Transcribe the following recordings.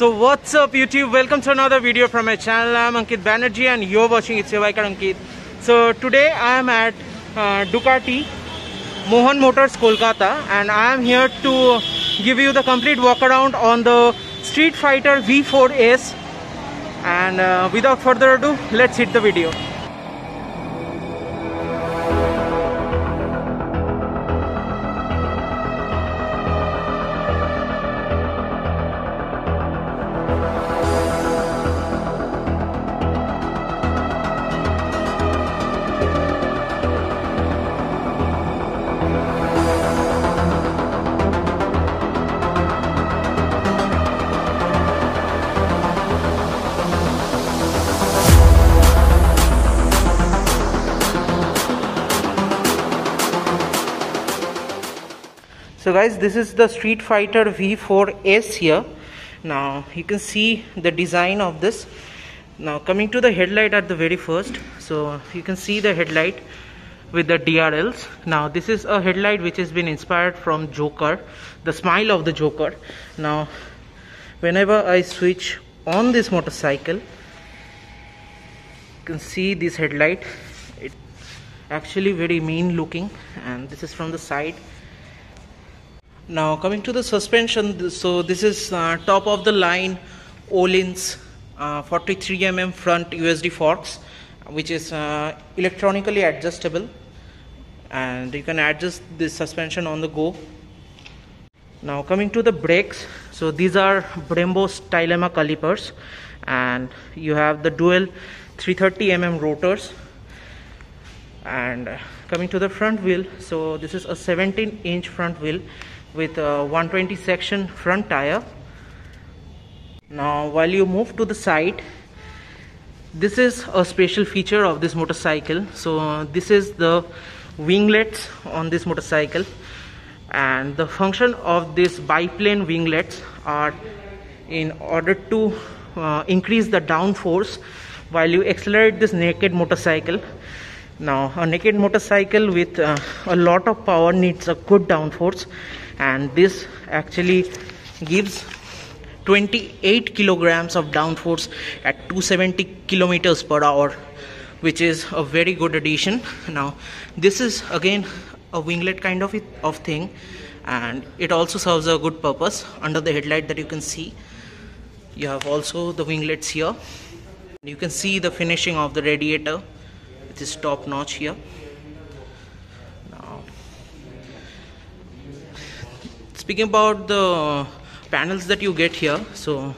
So what's up YouTube, welcome to another video from my channel. I'm Ankit Banerjee and you're watching It's Your Biker Ankit. So today I am at Ducati Mohan Motors Kolkata and I am here to give you the complete walk around on the Street Fighter V4S. And without further ado, let's hit the video. So guys, this is the Street Fighter V4S here. Now you can see the design of this. Now coming to the headlight at the very first, so you can see the headlight with the DRLs. Now this is a headlight which has been inspired from Joker, the smile of the Joker. Now whenever I switch on this motorcycle, you can see this headlight. It's actually very mean looking, and this is from the side. Now coming to the suspension, so this is top of the line Öhlins 43mm front USD forks, which is electronically adjustable, and you can adjust this suspension on the go. Now coming to the brakes, so these are Brembo Stylema calipers, and you have the dual 330mm rotors. And coming to the front wheel, so this is a 17-inch front wheel with a 120 section front tire. Now while you move to the side, this is a special feature of this motorcycle. So this is the winglets on this motorcycle, and the function of this biplane winglets are in order to increase the downforce while you accelerate this naked motorcycle. Now a naked motorcycle with a lot of power needs a good downforce, and this actually gives 28 kilograms of downforce at 270 kilometers per hour, which is a very good addition. Now this is again a winglet kind of thing, and it also serves a good purpose. Under the headlight that you can see, you have also the winglets here. You can see the finishing of the radiator, which is top notch here. Now speaking about the panels that you get here, so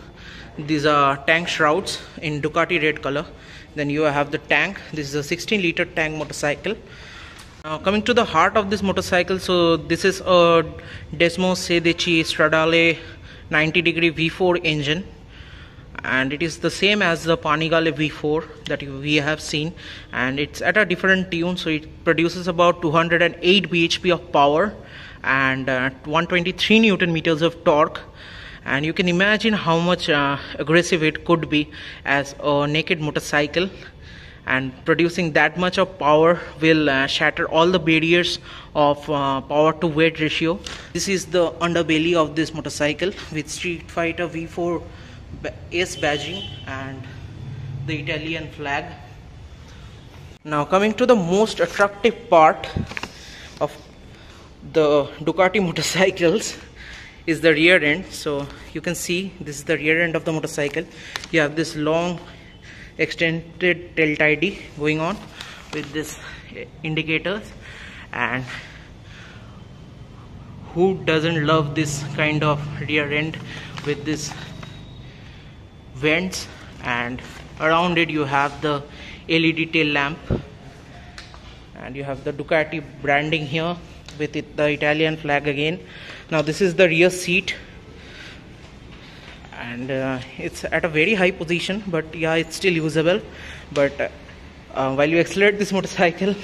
these are tank shrouds in Ducati red color. Then you have the tank. This is a 16-liter tank motorcycle. Now coming to the heart of this motorcycle, so this is a Desmo Sedeci Stradale 90-degree V4 engine, and it is the same as the Panigale V4 that we have seen, and it's at a different tune. So it produces about 208 bhp of power and 123 newton meters of torque, and you can imagine how much aggressive it could be as a naked motorcycle, and producing that much of power will shatter all the barriers of power to weight ratio. This is the underbelly of this motorcycle with Street Fighter V4S badging and the Italian flag. Now coming to the most attractive part of the Ducati motorcycles is the rear end. So you can see this is the rear end of the motorcycle. You have this long extended tail tidy going on with this indicators, and who doesn't love this kind of rear end with this vents, and around it you have the LED tail lamp, and you have the Ducati branding here with the Italian flag again. Now this is the rear seat, and it's at a very high position, but yeah, it's still usable. But while you accelerate this motorcycle,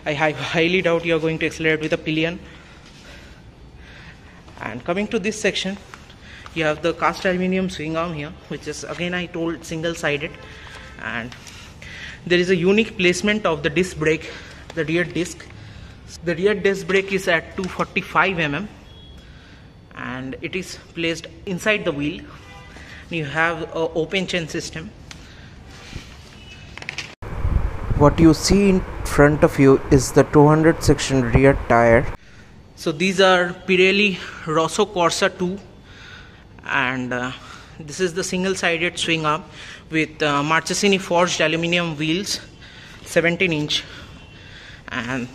I highly doubt you are going to accelerate with a pillion. And coming to this section, you have the cast aluminium swing arm here, which is again, I told, single-sided, and there is a unique placement of the disc brake, the rear disc. The rear disc brake is at 245 mm and it is placed inside the wheel, You have a open chain system. What you see in front of you is the 200 section rear tire. So these are Pirelli Rosso Corsa 2, and this is the single-sided swing arm with Marchesini forged aluminum wheels, 17-inch. And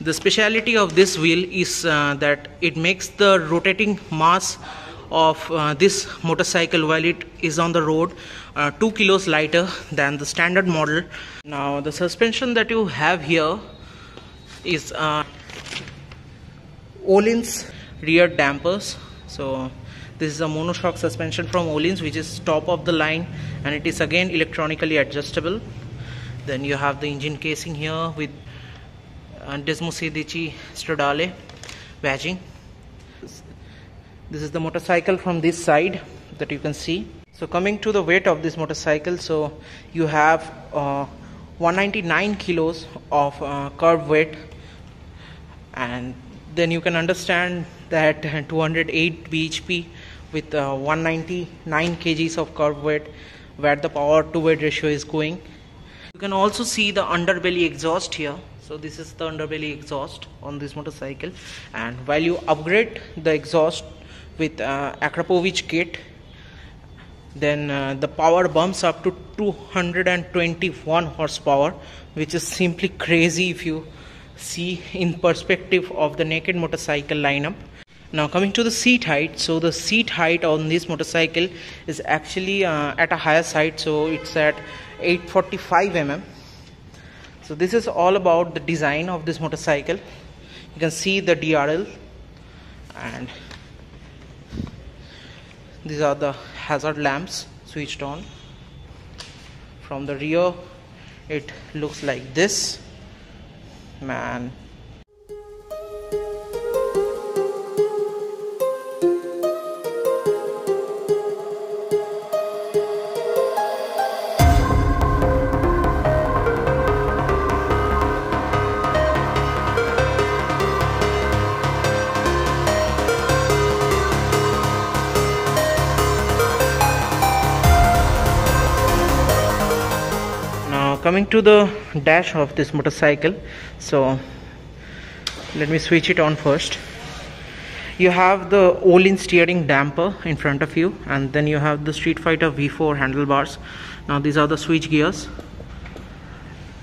the speciality of this wheel is that it makes the rotating mass of this motorcycle while it is on the road 2 kilos lighter than the standard model. Now the suspension that you have here is Öhlins rear dampers. So this is a monoshock suspension from Öhlins, which is top of the line, and it is again electronically adjustable. Then you have the engine casing here with Desmosedici Stradale badging. This is the motorcycle from this side that you can see. So coming to the weight of this motorcycle, so you have 199 kilos of curb weight, and then you can understand that 208 bhp with 199 kgs of curb weight, where the power to weight ratio is going. You can also see the underbelly exhaust here. So this is the underbelly exhaust on this motorcycle, and while you upgrade the exhaust with Akrapovic kit, then the power bumps up to 221 horsepower, which is simply crazy if you see in perspective of the naked motorcycle lineup. Now coming to the seat height, so the seat height on this motorcycle is actually at a higher side, so it's at 845 mm. So this is all about the design of this motorcycle. You can see the DRL, and these are the hazard lamps switched on. From the rear it looks like this, man. Coming to the dash of this motorcycle, so let me switch it on first. You have the Öhlins steering damper in front of you, and then you have the Street Fighter V4 handlebars. Now these are the switch gears,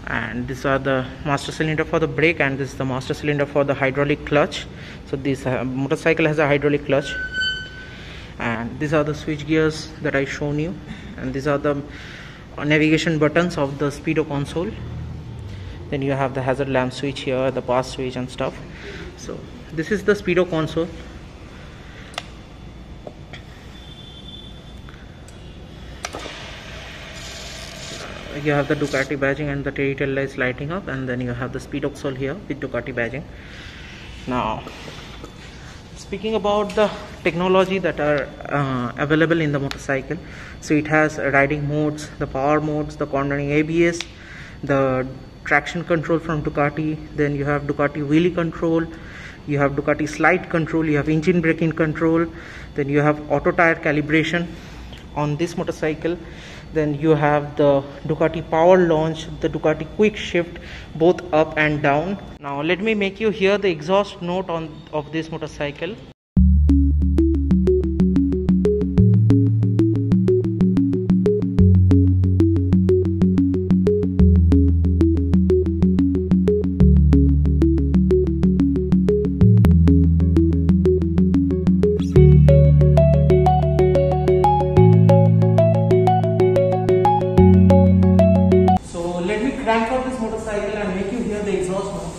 and these are the master cylinder for the brake, and this is the master cylinder for the hydraulic clutch. So this motorcycle has a hydraulic clutch, and these are the switch gears that I shown you, and these are the navigation buttons of the speedo console. Then you have the hazard lamp switch here, the pass switch and stuff. So this is the speedo console. You have the Ducati badging and the tail lights lighting up, and then you have the speed console here with Ducati badging. Now speaking about the technology that are available in the motorcycle, so it has riding modes, the power modes, the cornering ABS, the traction control from Ducati, then you have Ducati wheelie control, you have Ducati slide control, you have engine braking control, then you have auto tire calibration on this motorcycle, then you have the Ducati power launch, the Ducati quick shift, both up and down. Now let me make you hear the exhaust note of this motorcycle. Crank up this motorcycle and make you hear the exhaust note.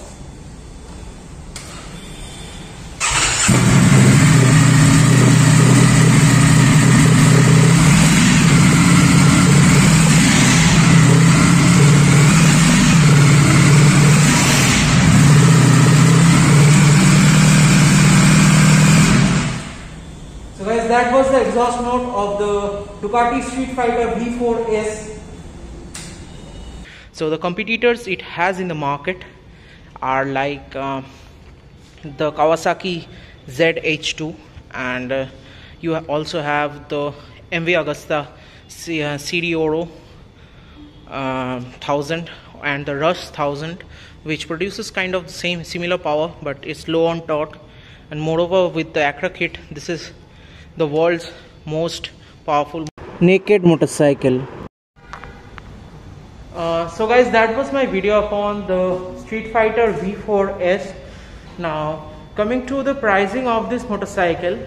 So guys, that was the exhaust note of the Ducati Street Fighter V4S. So the competitors it has in the market are like the Kawasaki ZH2, and you also have the MV Agusta CD Oro 1000 and the Rush 1000, which produces kind of the same similar power, but it's low on torque. And moreover, with the Acra kit, this is the world's most powerful naked motorcycle. So guys, that was my video upon the Street Fighter V4S. Now coming to the pricing of this motorcycle,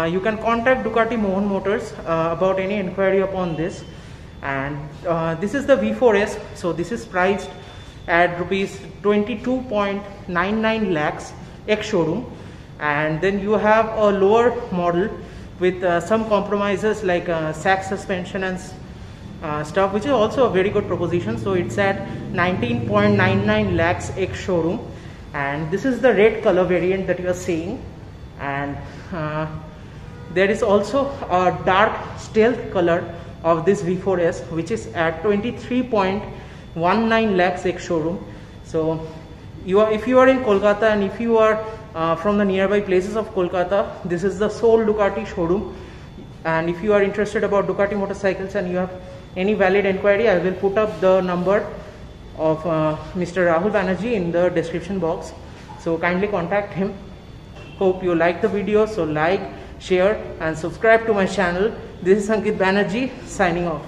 you can contact Ducati Mohan Motors about any inquiry upon this. And this is the V4S, so this is priced at rupees 22.99 lakhs ex showroom. And then you have a lower model with some compromises like SAC suspension and stuff, which is also a very good proposition. So it's at 19.99 lakhs ex showroom, and this is the red color variant that you are seeing. And there is also a dark stealth color of this V4S, which is at 23.19 lakhs ex showroom. So if you are in Kolkata and if you are from the nearby places of Kolkata, this is the sole Ducati showroom. And if you are interested about Ducati motorcycles and you have any valid inquiry, I will put up the number of Mr. Rahul Banerjee in the description box, so kindly contact him. Hope you like the video, so like, share and subscribe to my channel. This is Ankit Banerjee signing off.